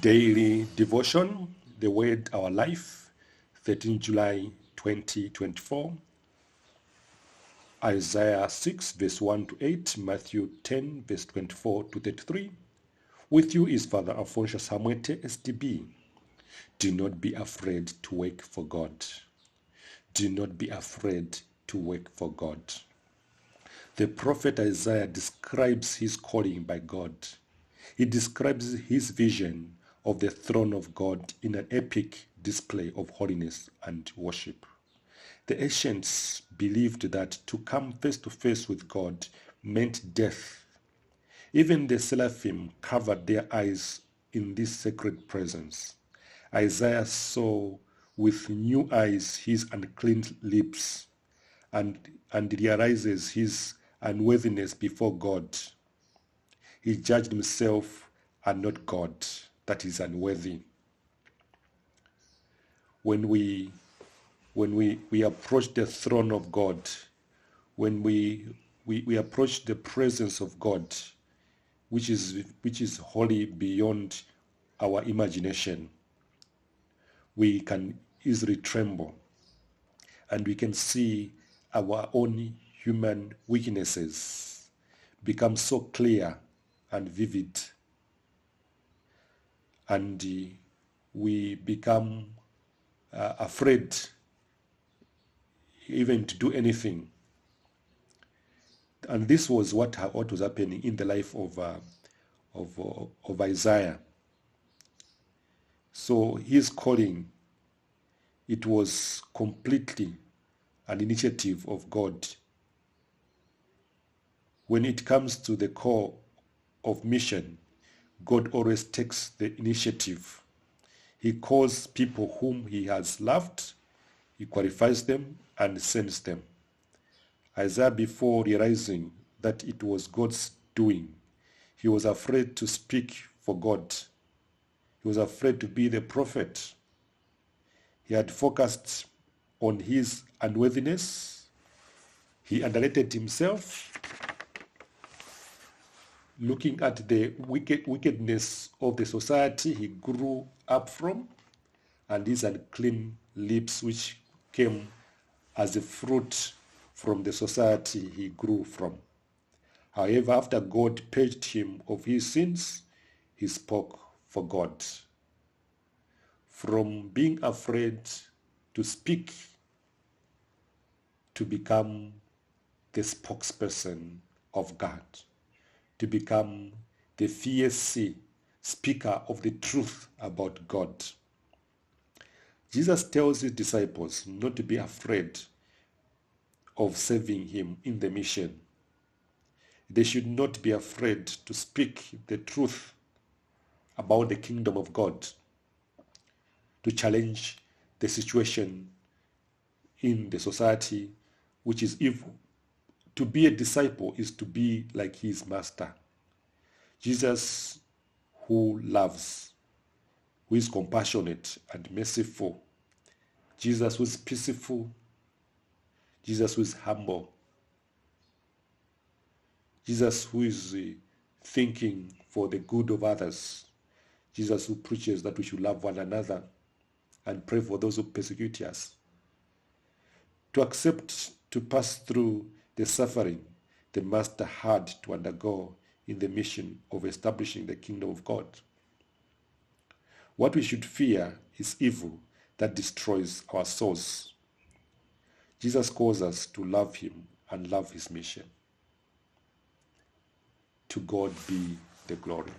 Daily devotion, the word, our life, 13 July 2024. Isaiah 6 verse 1 to 8, Matthew 10 verse 24 to 33. With you is Father Alphoncious Hamweete, STB. Do not be afraid to work for God. Do not be afraid to work for God. The prophet Isaiah describes his calling by God. He describes his vision of the throne of God in an epic display of holiness and worship. The ancients believed that to come face to face with God meant death. Even the seraphim covered their eyes in this sacred presence. Isaiah saw with new eyes his unclean lips and realizes his unworthiness before God. He judged himself and not God, that is unworthy. When we approach the throne of God, when we approach the presence of God, which is holy beyond our imagination, we can easily tremble, and we can see our own human weaknesses become so clear and vivid, and we become afraid even to do anything. And this was what was happening in the life of Isaiah. So his calling, it was completely an initiative of God. When it comes to the core of mission, God always takes the initiative. He calls people whom he has loved, he qualifies them and sends them. Isaiah, before realizing that it was God's doing, he was afraid to speak for God. He was afraid to be the prophet. He had focused on his unworthiness. He underrated himself. Looking at the wickedness of the society he grew up from, and his unclean lips which came as a fruit from the society he grew from. However, after God purged him of his sins, he spoke for God. From being afraid to speak to become the spokesperson of God, to become the fierce speaker of the truth about God. Jesus tells his disciples not to be afraid of serving him in the mission. They should not be afraid to speak the truth about the kingdom of God, to challenge the situation in the society which is evil. To be a disciple is to be like his master. Jesus, who loves, who is compassionate and merciful. Jesus, who is peaceful. Jesus, who is humble. Jesus, who is thinking for the good of others. Jesus, who preaches that we should love one another and pray for those who persecute us. To accept to pass through the suffering the Master had to undergo in the mission of establishing the kingdom of God. What we should fear is evil that destroys our souls. Jesus calls us to love him and love his mission. To God be the glory.